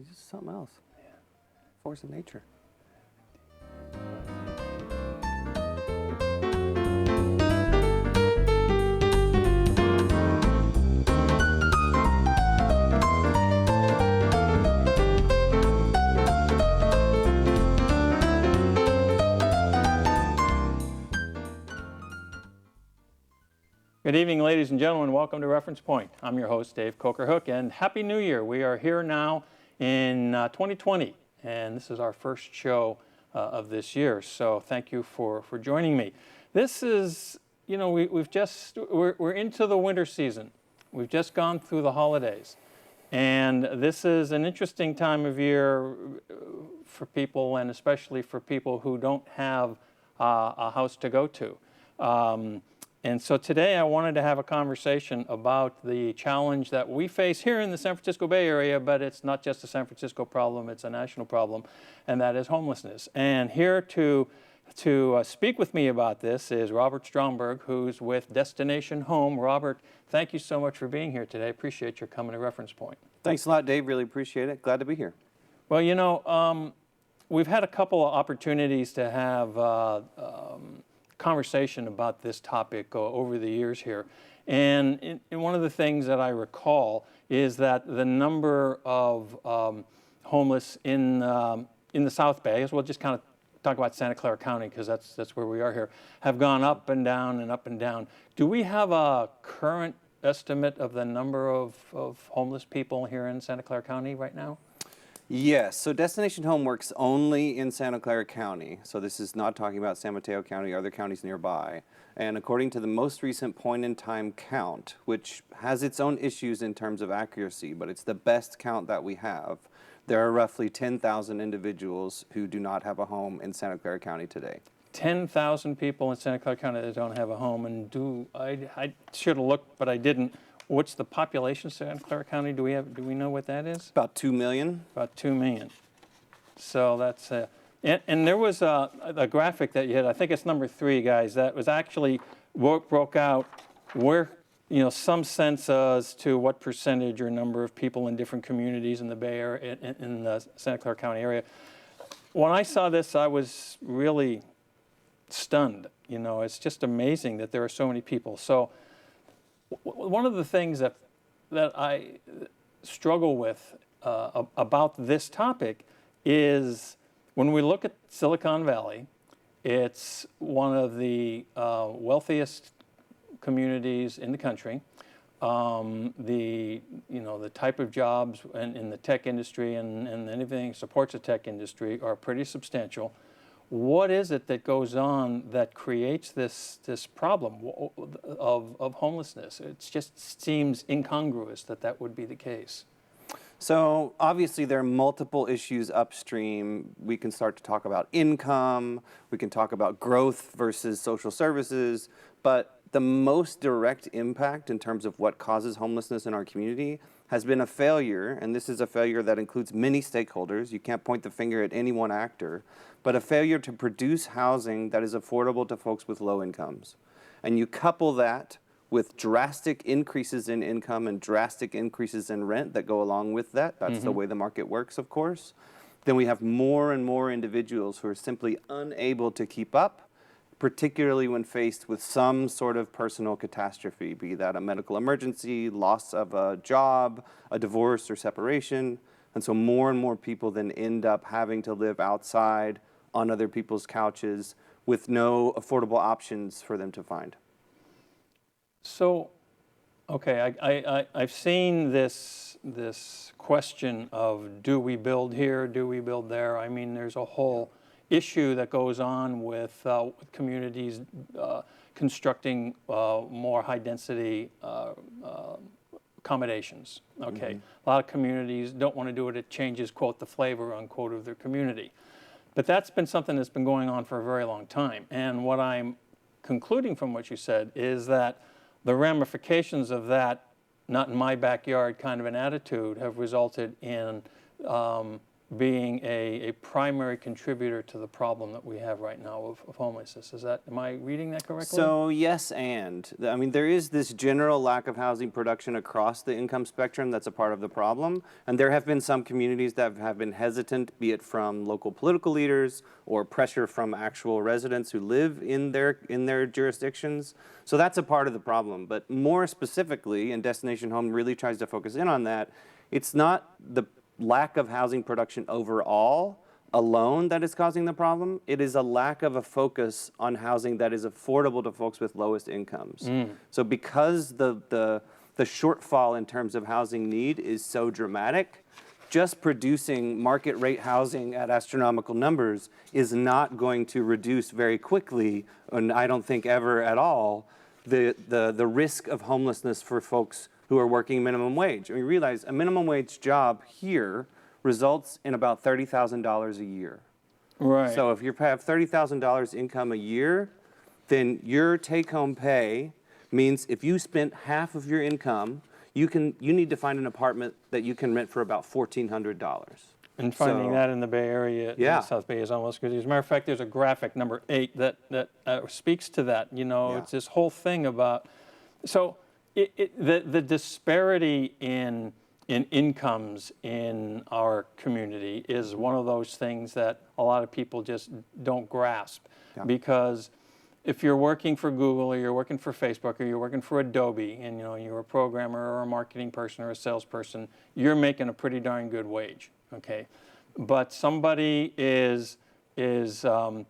He's just something else. Yeah. Force of nature. Good evening, ladies and gentlemen. Welcome to Reference Point. I'm your host, Dave Coker-Hook, and Happy New Year. We are here now in 2020, and this is our first show of this year, so thank you for joining me. This is, you know, we're into the winter season. We've just gone through the holidays, and this is an interesting time of year for people, and especially for people who don't have a house to go to. And so today I wanted to have a conversation about the challenge that we face here in the San Francisco Bay Area, but it's not just a San Francisco problem, it's a national problem, and that is homelessness. And here to speak with me about this is Robert Stromberg, who's with Destination Home. Robert, thank you so much for being here today. I appreciate your coming to Reference Point. Thanks a lot, Dave. Really appreciate it. Glad to be here. Well, you know, we've had a couple of opportunities to have conversation about this topic over the years here, and one of the things that I recall is that the number of homeless in the South Bay, as we'll just kind of talk about Santa Clara County because that's where we are here, have gone up and down and up and down. Do we have a current estimate of the number of homeless people here in Santa Clara County right now? Yes, so Destination Home works only in Santa Clara County, so this is not talking about San Mateo County or other counties nearby. And according to the most recent point-in-time count, which has its own issues in terms of accuracy, but it's the best count that we have, there are roughly 10,000 individuals who do not have a home in Santa Clara County today. 10,000 people in Santa Clara County that don't have a home, and I should have looked, but I didn't. What's the population of Santa Clara County? Do we know what that is? About 2 million. About 2 million. So that's and there was a graphic that you had. I think it's number 3, guys. That was actually broke out where, you know, some sense as to what percentage or number of people in different communities in the Bay Area, in the Santa Clara County area. When I saw this, I was really stunned. You know, it's just amazing that there are so many people. So one of the things that I struggle with about this topic is when we look at Silicon Valley, it's one of the wealthiest communities in the country. The type of jobs in the tech industry and anything that supports the tech industry are pretty substantial. What is it that goes on that creates this problem of homelessness? It just seems incongruous that would be the case. So obviously there are multiple issues upstream. We can start to talk about income, we can talk about growth versus social services, but the most direct impact in terms of what causes homelessness in our community has been a failure, and this is a failure that includes many stakeholders. You can't point the finger at any one actor, but a failure to produce housing that is affordable to folks with low incomes. And you couple that with drastic increases in income and drastic increases in rent that go along with that. That's the way the market works, of course. Then we have more and more individuals who are simply unable to keep up, particularly when faced with some sort of personal catastrophe, be that a medical emergency, loss of a job, a divorce or separation. And so more and more people then end up having to live outside on other people's couches with no affordable options for them to find. So, okay, I've seen this question of do we build here, do we build there? I mean, there's a whole issue that goes on with communities constructing more high-density accommodations. Okay, a lot of communities don't want to do it. It changes, quote, the flavor, unquote, of their community. But that's been something that's been going on for a very long time. And what I'm concluding from what you said is that the ramifications of that not in my backyard kind of an attitude have resulted in being a primary contributor to the problem that we have right now of homelessness. Am I reading that correctly? So yes, and I mean there is this general lack of housing production across the income spectrum that's a part of the problem, and there have been some communities that have been hesitant, be it from local political leaders or pressure from actual residents who live in their jurisdictions. So that's a part of the problem. But more specifically, and Destination Home really tries to focus in on that, it's not the lack of housing production overall alone that is causing the problem. It is a lack of a focus on housing that is affordable to folks with lowest incomes. So because the shortfall in terms of housing need is so dramatic, just producing market rate housing at astronomical numbers is not going to reduce very quickly, and I don't think ever at all, the risk of homelessness for folks who are working minimum wage. I mean, realize a minimum wage job here results in about $30,000 a year. Right. So if you have $30,000 income a year, then your take-home pay means if you spent half of your income, you need to find an apartment that you can rent for about $1,400. And finding So- that in the Bay Area, in Yeah. the South Bay, is almost good. As a matter of fact, there's a graphic, number 8, that speaks to that. You know, Yeah. it's this whole thing about, so the disparity in incomes in our community is one of those things that a lot of people just don't grasp. Yeah. Because if you're working for Google or you're working for Facebook or you're working for Adobe and you're a programmer or a marketing person or a salesperson, you're making a pretty darn good wage, okay? But somebody is the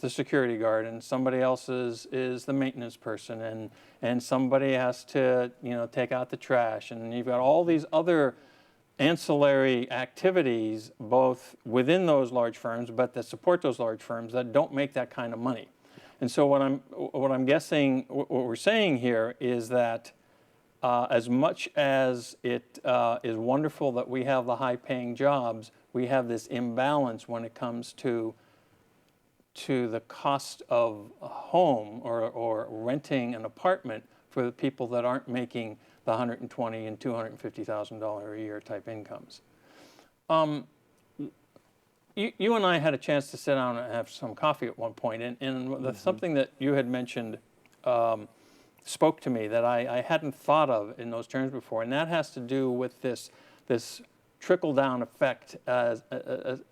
security guard, and somebody else is the maintenance person, and somebody has to take out the trash, and you've got all these other ancillary activities both within those large firms, but that support those large firms that don't make that kind of money. And so what I'm guessing, what we're saying here is that as much as it is wonderful that we have the high-paying jobs, we have this imbalance when it comes to the cost of a home or renting an apartment for the people that aren't making the $120,000 and $250,000 a year type incomes. You and I had a chance to sit down and have some coffee at one point, and something that you had mentioned spoke to me that I hadn't thought of in those terms before, and that has to do with this trickle-down effect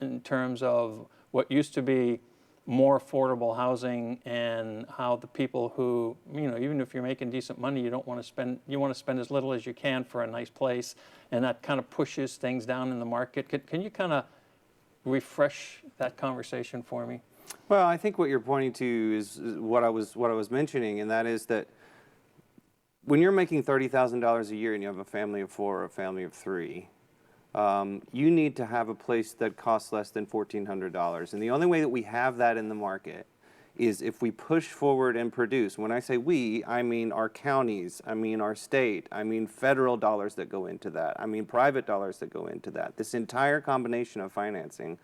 in terms of what used to be more affordable housing, and how the people who, even if you're making decent money, you want to spend as little as you can for a nice place, and that kind of pushes things down in the market. Can you kind of refresh that conversation for me? Well, I think what you're pointing to is what I was mentioning, and that is that when you're making $30,000 a year and you have a family of 4 or a family of 3, you need to have a place that costs less than $1,400. And the only way that we have that in the market is if we push forward and produce. When I say we, I mean our counties, I mean our state, I mean federal dollars that go into that, I mean private dollars that go into that. This entire combination of financing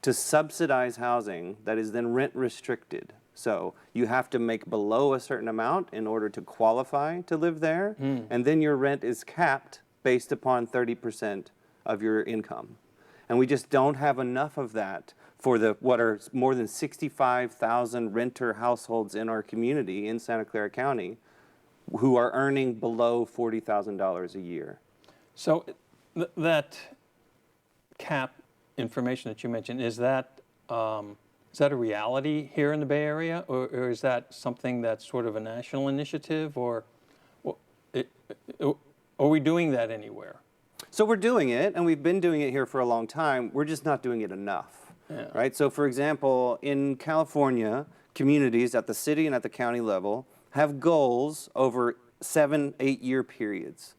to subsidize housing that is then rent restricted. So you have to make below a certain amount in order to qualify to live there, and then your rent is capped based upon 30% of your income. And we just don't have enough of that for what are more than 65,000 renter households in our community in Santa Clara County who are earning below $40,000 a year. So that cap information that you mentioned, is that a reality here in the Bay Area, or is that something that's sort of a national initiative, or are we doing that anywhere? So we're doing it, and we've been doing it here for a long time. We're just not doing it enough, right? So for example, in California, communities at the city and at the county level have goals over 7-8 year periods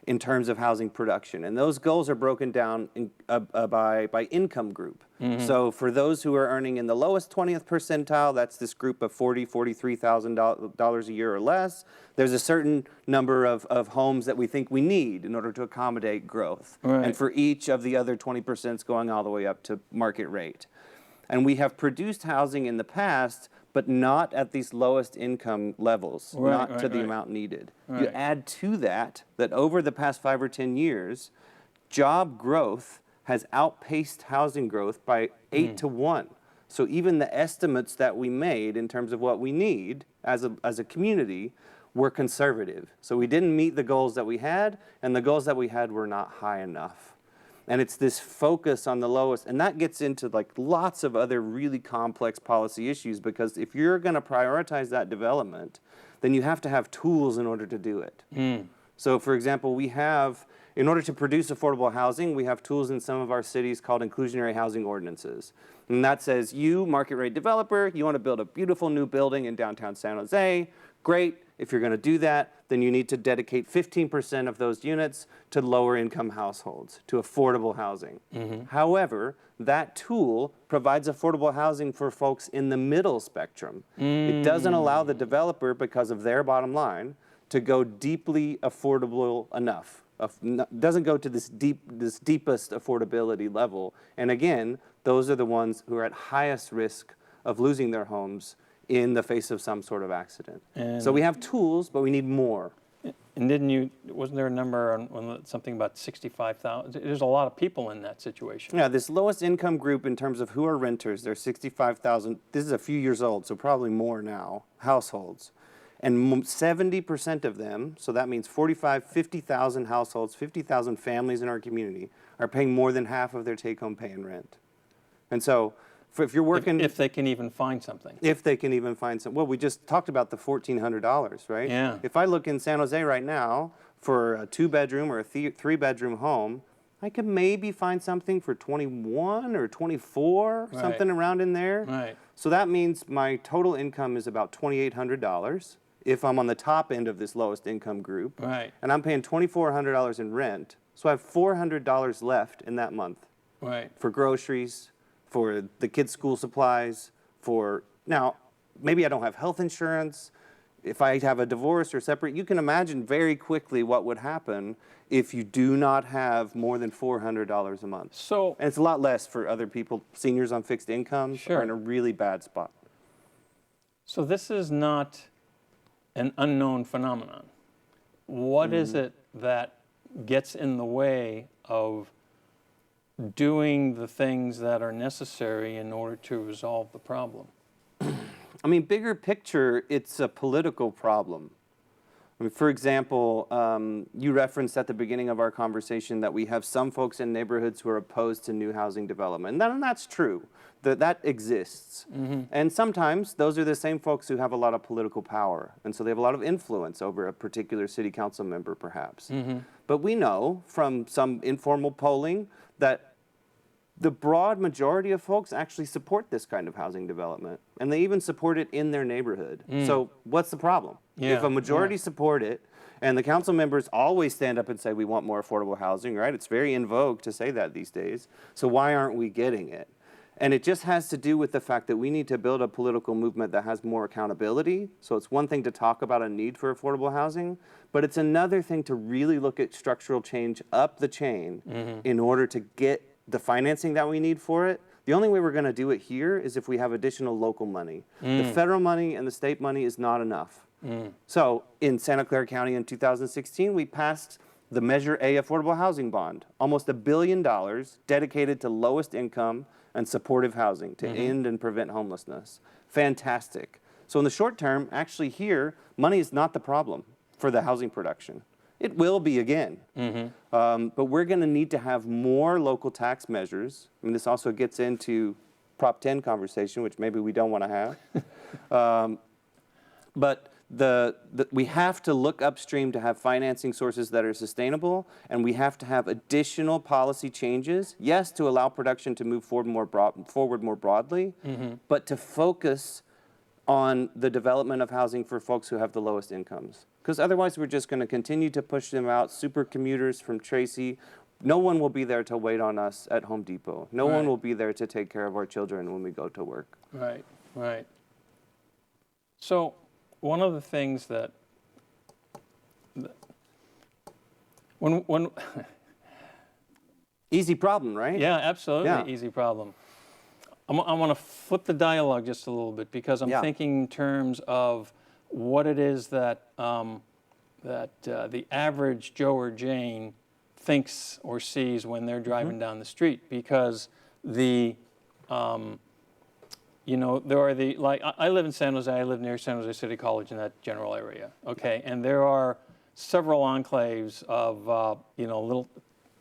in terms of housing production. And those goals are broken down by income group. So for those who are earning in the lowest 20th percentile, that's this group of $43,000 a year or less. There's a certain number of homes that we think we need in order to accommodate growth. Right. And for each of the other 20% going all the way up to market rate. And we have produced housing in the past, but not at these lowest income levels, not to the amount needed. You add to that over the past 5 or 10 years, job growth has outpaced housing growth by 8 to 1. So even the estimates that we made in terms of what we need as a community were conservative. So we didn't meet the goals that we had, and the goals that we had were not high enough. And it's this focus on the lowest, and that gets into like lots of other really complex policy issues, because if you're going to prioritize that development, then you have to have tools in order to do it. So for example, we have, in order to produce affordable housing, we have tools in some of our cities called inclusionary housing ordinances. And that says, you, market rate developer, you want to build a beautiful new building in downtown San Jose, great. If you're going to do that, then you need to dedicate 15% of those units to lower income households, to affordable housing. However, that tool provides affordable housing for folks in the middle spectrum. It doesn't allow the developer, because of their bottom line, to go deeply affordable enough. Doesn't go to this deepest affordability level. And again, those are the ones who are at highest risk of losing their homes in the face of some sort of accident. And so we have tools, but we need more. And wasn't there a number on something about 65,000? There's a lot of people in that situation. Yeah, this lowest income group in terms of who are renters, there's 65,000, this is a few years old, so probably more now, households. And 70% of them, so that means 50,000 households, 50,000 families in our community are paying more than half of their take-home pay in rent. And so, if you're working... If they can even find something. If they can even find something. Well, we just talked about the $1,400, right? Yeah. If I look in San Jose right now for a 2-bedroom or a 3-bedroom home, I could maybe find something for 21 or 24, right. something around in there. Right. So that means my total income is about $2,800 if I'm on the top end of this lowest income group. Right. And I'm paying $2,400 in rent. So I have $400 left in that month. Right. For groceries, for the kids' school supplies, now, maybe I don't have health insurance. If I have a divorce or separate, you can imagine very quickly what would happen if you do not have more than $400 a month. So, and it's a lot less for other people. Seniors on fixed incomes are in a really bad spot. So this is not an unknown phenomenon. What is it that gets in the way of doing the things that are necessary in order to resolve the problem? I mean, bigger picture, it's a political problem. I mean, for example, you referenced at the beginning of our conversation that we have some folks in neighborhoods who are opposed to new housing development. And that's true. That exists. And sometimes those are the same folks who have a lot of political power. And so they have a lot of influence over a particular city council member, perhaps. But we know from some informal polling that the broad majority of folks actually support this kind of housing development. And they even support it in their neighborhood. So what's the problem? If a majority support it, and the council members always stand up and say, we want more affordable housing, right? It's very in vogue to say that these days. So why aren't we getting it? And it just has to do with the fact that we need to build a political movement that has more accountability. So it's one thing to talk about a need for affordable housing, but it's another thing to really look at structural change up the chain in order to get the financing that we need for it. The only way we're going to do it here is if we have additional local money. The federal money and the state money is not enough. So in Santa Clara County in 2016, we passed the Measure A Affordable Housing Bond, almost $1 billion dedicated to lowest income and supportive housing to end and prevent homelessness. Fantastic. So in the short term, actually here, money is not the problem for the housing production. It will be again. But we're going to need to have more local tax measures. I mean, this also gets into Prop 10 conversation, which maybe we don't want to have. But we have to look upstream to have financing sources that are sustainable, and we have to have additional policy changes, yes, to allow production to move forward more broadly, but to focus on the development of housing for folks who have the lowest incomes. Because otherwise we're just going to continue to push them out, super commuters from Tracy. No one will be there to wait on us at Home Depot. No one will be there to take care of our children when we go to work. Right, right. So one of the things that when easy problem, right? Yeah, absolutely, easy problem. I want to flip the dialogue just a little bit, because I'm thinking in terms of what it is that the average Joe or Jane thinks or sees when they're driving down the street, because the there are like I live in San Jose. I live near San Jose City College in that general area. Okay, and there are several enclaves of little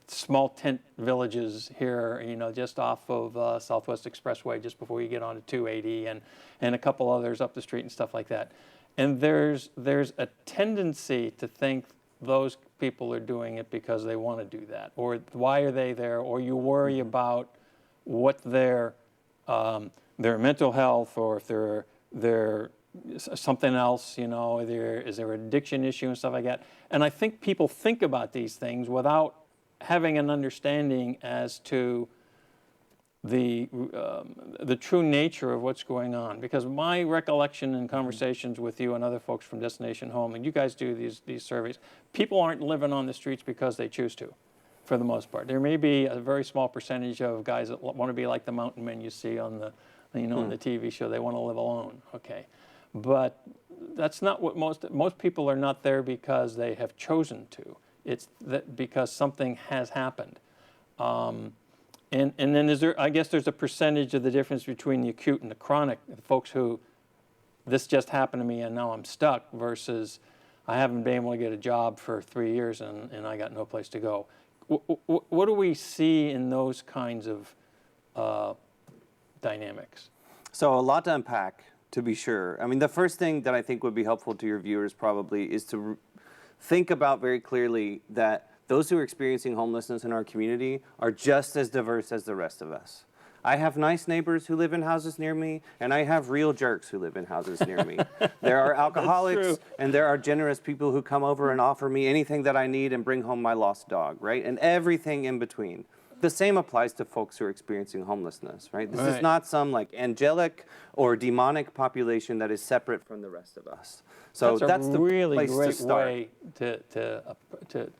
small tent villages here. Just off of Southwest Expressway, just before you get onto 280, and a couple others up the street and stuff like that. And there's a tendency to think those people are doing it because they want to do that, or why are they there, or you worry about what their mental health, or if they're something else, is there an addiction issue and stuff like that. And I think people think about these things without having an understanding as to the true nature of what's going on. Because my recollection in conversations with you and other folks from Destination Home, and you guys do these surveys, people aren't living on the streets because they choose to, for the most part. There may be a very small percentage of guys that want to be like the mountain men you see on the on the TV show. They want to live alone. Okay, but that's not what most people are not there because they have chosen to. It's that because something has happened. And then I guess there's a percentage of the difference between the acute and the chronic, the folks who this just happened to me and now I'm stuck, versus I haven't been able to get a job for 3 years and I got no place to go. What do we see in those kinds of dynamics? So a lot to unpack, to be sure. I mean, the first thing that I think would be helpful to your viewers probably is to think about very clearly that those who are experiencing homelessness in our community are just as diverse as the rest of us. I have nice neighbors who live in houses near me, and I have real jerks who live in houses near me. There are alcoholics, and there are generous people who come over and offer me anything that I need and bring home my lost dog, right? And everything in between. The same applies to folks who are experiencing homelessness, right? This is not some like angelic or demonic population that is separate from the rest of us. So that's the really place to start. way to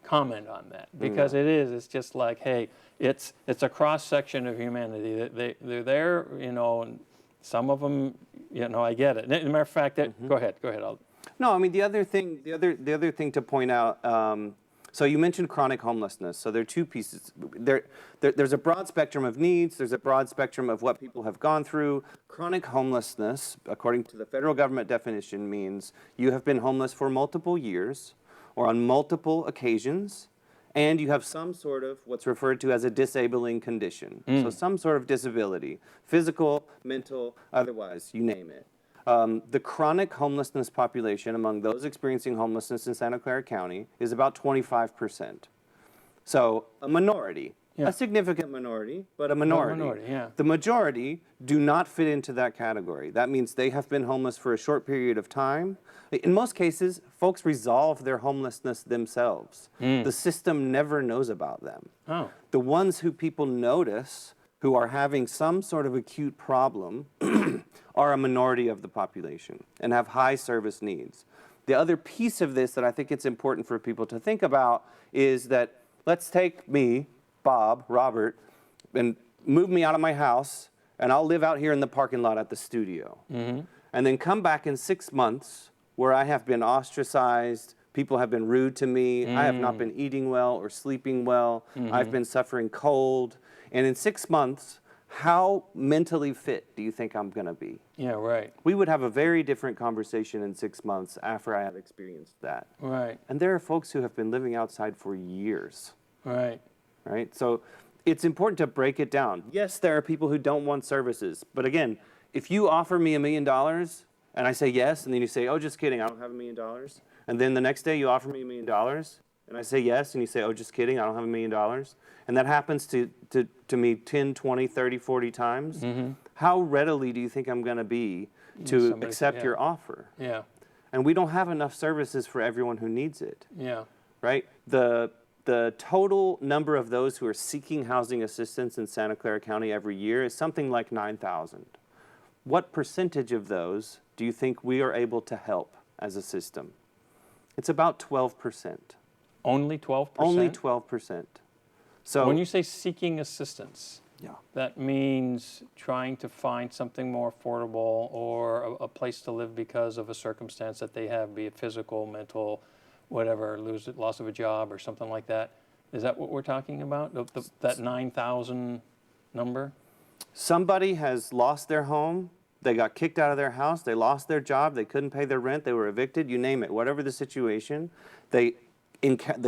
comment on that, because it's just like, hey, it's a cross section of humanity. They're there, and some of them, I get it. As a matter of fact, go ahead. No, I mean the other thing to point out. So you mentioned chronic homelessness. So there are two pieces. There's a broad spectrum of needs. There's a broad spectrum of what people have gone through. Chronic homelessness, according to the federal government definition, means you have been homeless for multiple years or on multiple occasions, and you have some sort of what's referred to as a disabling condition. So some sort of disability, physical, mental, otherwise, you name it. The chronic homelessness population among those experiencing homelessness in Santa Clara County is about 25%. So a minority, a significant minority, but a minority. The majority do not fit into that category. That means they have been homeless for a short period of time. In most cases, folks resolve their homelessness themselves. The system never knows about them. The ones who people notice who are having some sort of acute problem are a minority of the population and have high service needs. The other piece of this that I think it's important for people to think about is that let's take me, Bob, Robert, and move me out of my house, and I'll live out here in the parking lot at the studio. And then come back in 6 months where I have been ostracized, people have been rude to me, I have not been eating well or sleeping well, I've been suffering cold. And in 6 months, how mentally fit do you think I'm going to be? Yeah, right. We would have a very different conversation in 6 months after I have experienced that. Right. And there are folks who have been living outside for years. Right. Right? So it's important to break it down. Yes, there are people who don't want services. But again, if you offer me $1 million and I say yes, and then you say, oh, just kidding, I don't have $1 million. And then the next day you offer me $1 million and I say yes, and you say, oh, just kidding, I don't have $1 million. And that happens to me 10, 20, 30, 40 times. How readily do you think I'm going to be to accept your offer? Yeah. And we don't have enough services for everyone who needs it. Yeah. Right? The total number of those who are seeking housing assistance in Santa Clara County every year is something like 9,000. What percentage of those do you think we are able to help as a system? It's about 12%. Only 12%? Only 12%. So when you say seeking assistance, yeah, that means trying to find something more affordable or a place to live because of a circumstance that they have, be it physical, mental, whatever, loss of a job or something like that. Is that what we're talking about? That 9,000 number? Somebody has lost their home, they got kicked out of their house, they lost their job, they couldn't pay their rent, they were evicted, you name it, whatever the situation, they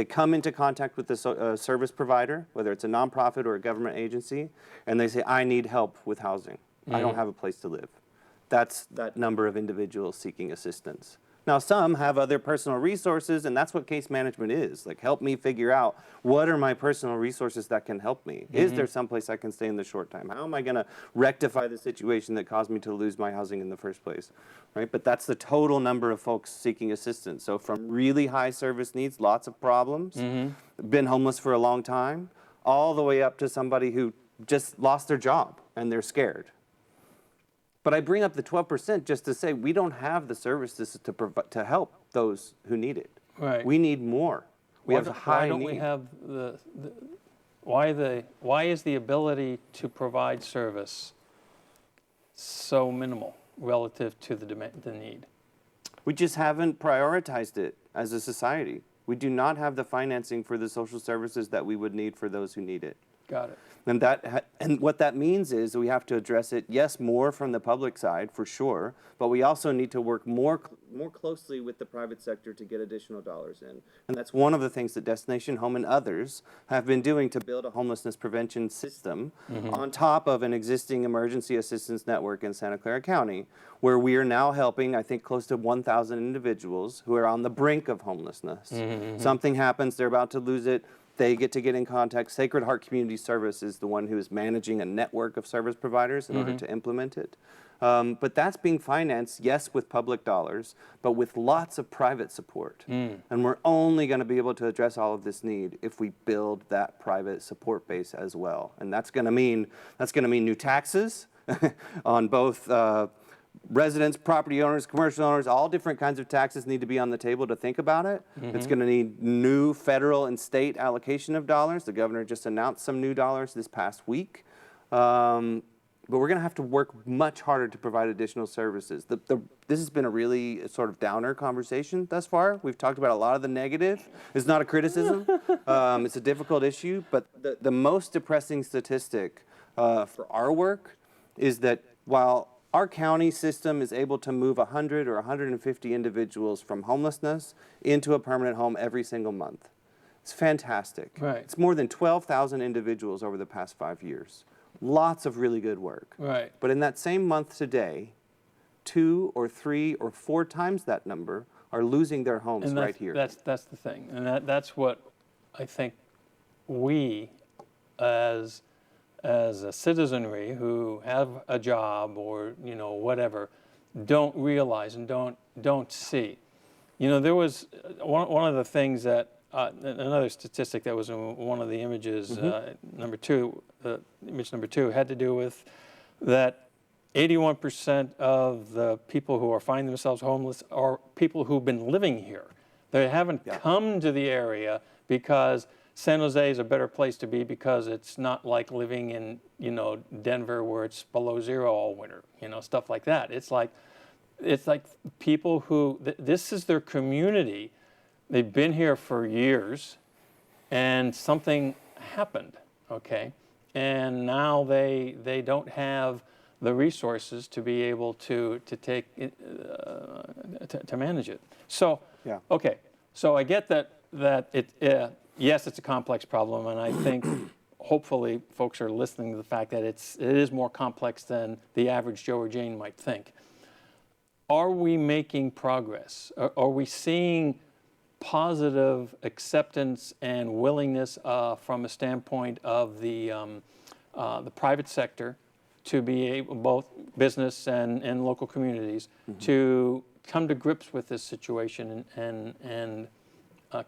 come into contact with the service provider, whether it's a nonprofit or a government agency, and they say, I need help with housing. I don't have a place to live. That's that number of individuals seeking assistance. Now, some have other personal resources, and that's what case management is. Like, help me figure out what are my personal resources that can help me. Is there someplace I can stay in the short time? How am I going to rectify the situation that caused me to lose my housing in the first place? Right? But that's the total number of folks seeking assistance. So from really high service needs, lots of problems, been homeless for a long time, all the way up to somebody who just lost their job and they're scared. But I bring up the 12% just to say we don't have the services to help those who need it. Right. We need more. We have a high Why don't need. we have why is the ability to provide service so minimal relative to the need? We just haven't prioritized it as a society. We do not have the financing for the social services that we would need for those who need it. Got it. And what that means is we have to address it, yes, more from the public side, for sure, but we also need to work more closely with the private sector to get additional dollars in. And that's one of the things that Destination Home and others have been doing to build a homelessness prevention system on top of an existing emergency assistance network in Santa Clara County, where we are now helping, I think, close to 1,000 individuals who are on the brink of homelessness. Something happens, they're about to lose it. They get in contact. Sacred Heart Community Service is the one who is managing a network of service providers in order to implement it. But that's being financed, yes, with public dollars, but with lots of private support. And we're only going to be able to address all of this need if we build that private support base as well. And that's going to mean new taxes on both residents, property owners, commercial owners, all different kinds of taxes need to be on the table to think about it. It's going to need new federal and state allocation of dollars. The governor just announced some new dollars this past week. But we're going to have to work much harder to provide additional services. This has been a really sort of downer conversation thus far. We've talked about a lot of the negative. It's not a criticism. It's a difficult issue. But the most depressing statistic for our work is that while our county system is able to move 100 or 150 individuals from homelessness into a permanent home every single month. It's fantastic. Right. It's more than 12,000 individuals over the past 5 years. Lots of really good work. Right. But in that same month today, 2 or 3 or 4 times that number are losing their homes And right here. That's the thing. And that's what I think we as a citizenry who have a job or whatever don't realize and don't see. There was one of the things that another statistic that was in one of the images, number 2, image number 2, had to do with that 81% of the people who are finding themselves homeless are people who've been living here. They haven't come to the area because San Jose is a better place to be because it's not like living in, Denver where it's below zero all winter, stuff like that. It's like people who, this is their community. They've been here for years and something happened, okay? And now they don't have the resources to be able to take it, to manage it. So, okay, so I get that it, yes, it's a complex problem, and I think hopefully folks are listening to the fact that it is more complex than the average Joe or Jane might think. Are we making progress? Are we seeing positive acceptance and willingness from a standpoint of the private sector to be able, both business and local communities, to come to grips with this situation and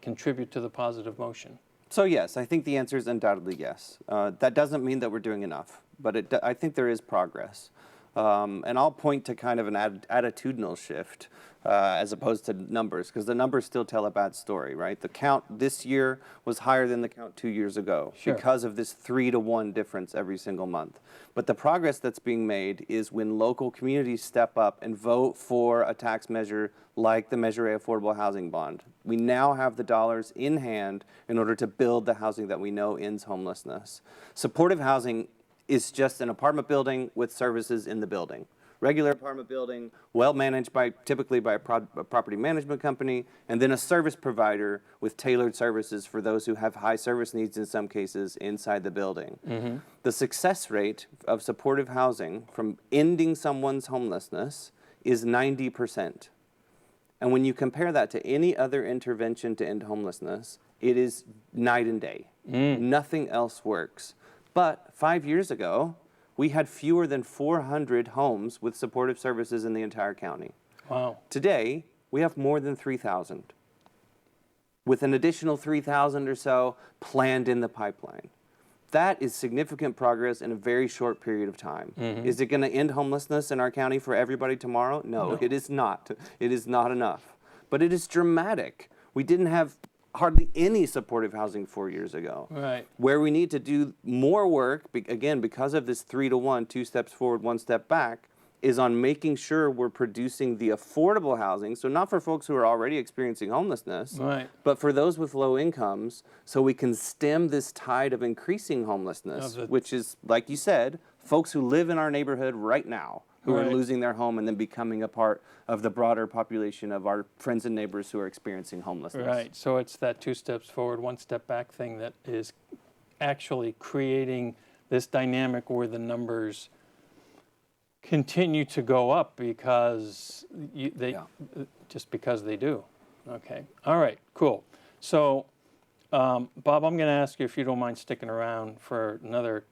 contribute to the positive motion? So yes, I think the answer is undoubtedly yes. That doesn't mean that we're doing enough, but I think there is progress. And I'll point to kind of an attitudinal shift as opposed to numbers, because the numbers still tell a bad story, right? The count this year was higher than the count 2 years ago because of this 3-to-1 difference every single month. But the progress that's being made is when local communities step up and vote for a tax measure like the Measure A Affordable Housing Bond. We now have the dollars in hand in order to build the housing that we know ends homelessness. Supportive housing is just an apartment building with services in the building. Regular apartment building, well managed typically by a property management company, and then a service provider with tailored services for those who have high service needs in some cases inside the building. The success rate of supportive housing from ending someone's homelessness is 90%. And when you compare that to any other intervention to end homelessness, it is night and day. Nothing else works. But 5 years ago, we had fewer than 400 homes with supportive services in the entire county. Wow. Today, we have more than 3,000, with an additional 3,000 or so planned in the pipeline. That is significant progress in a very short period of time. Is it going to end homelessness in our county for everybody tomorrow? No, it is not. It is not enough. But it is dramatic. We didn't have hardly any supportive housing 4 years ago. Right. Where we need to do more work, again, because of this 3-to-1, 2 steps forward, 1 step back, is on making sure we're producing the affordable housing, so not for folks who are already experiencing homelessness, but for those with low incomes, so we can stem this tide of increasing homelessness, which is, like you said, folks who live in our neighborhood right now, who are losing their home and then becoming a part of the broader population of our friends and neighbors who are experiencing homelessness. Right, so it's that 2 steps forward, 1 step back thing that is actually creating this dynamic where the numbers continue to go up because just because they do. Okay, all right, cool. So, Bob, I'm going to ask you if you don't mind sticking around for another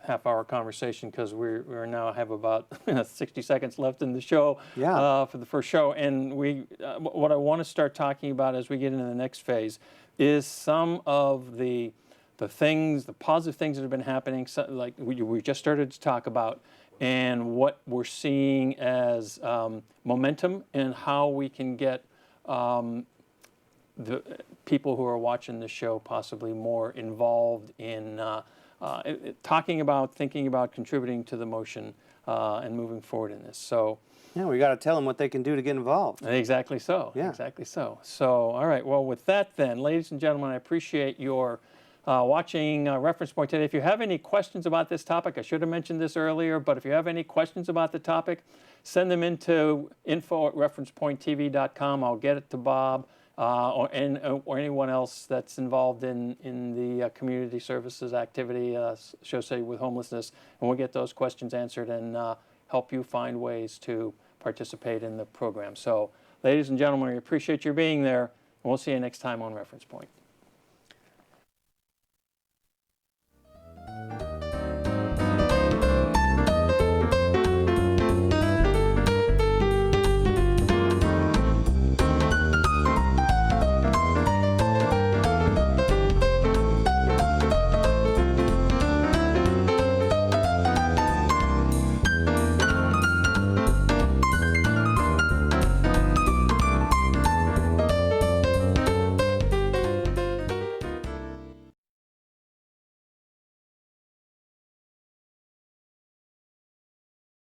half-hour conversation, because we now have about 60 seconds left in the show for the first show. And what I want to start talking about as we get into the next phase is some of the things, the positive things that have been happening, like we just started to talk about, and what we're seeing as momentum, and how we can get the people who are watching the show possibly more involved in talking about, thinking about, contributing to the motion and moving forward in this. So yeah, we got to tell them what they can do to get involved. Exactly so. Yeah. Exactly so. So, all right. Well, with that then, ladies and gentlemen, I appreciate your watching Reference Point today. If you have any questions about this topic, I should have mentioned this earlier, but if you have any questions about the topic, send them into info@referencepointtv.com. I'll get it to Bob. Or anyone else that's involved in the community services activity, associated with homelessness, and we'll get those questions answered and help you find ways to participate in the program. So, ladies and gentlemen, we appreciate you being there, and we'll see you next time on Reference Point.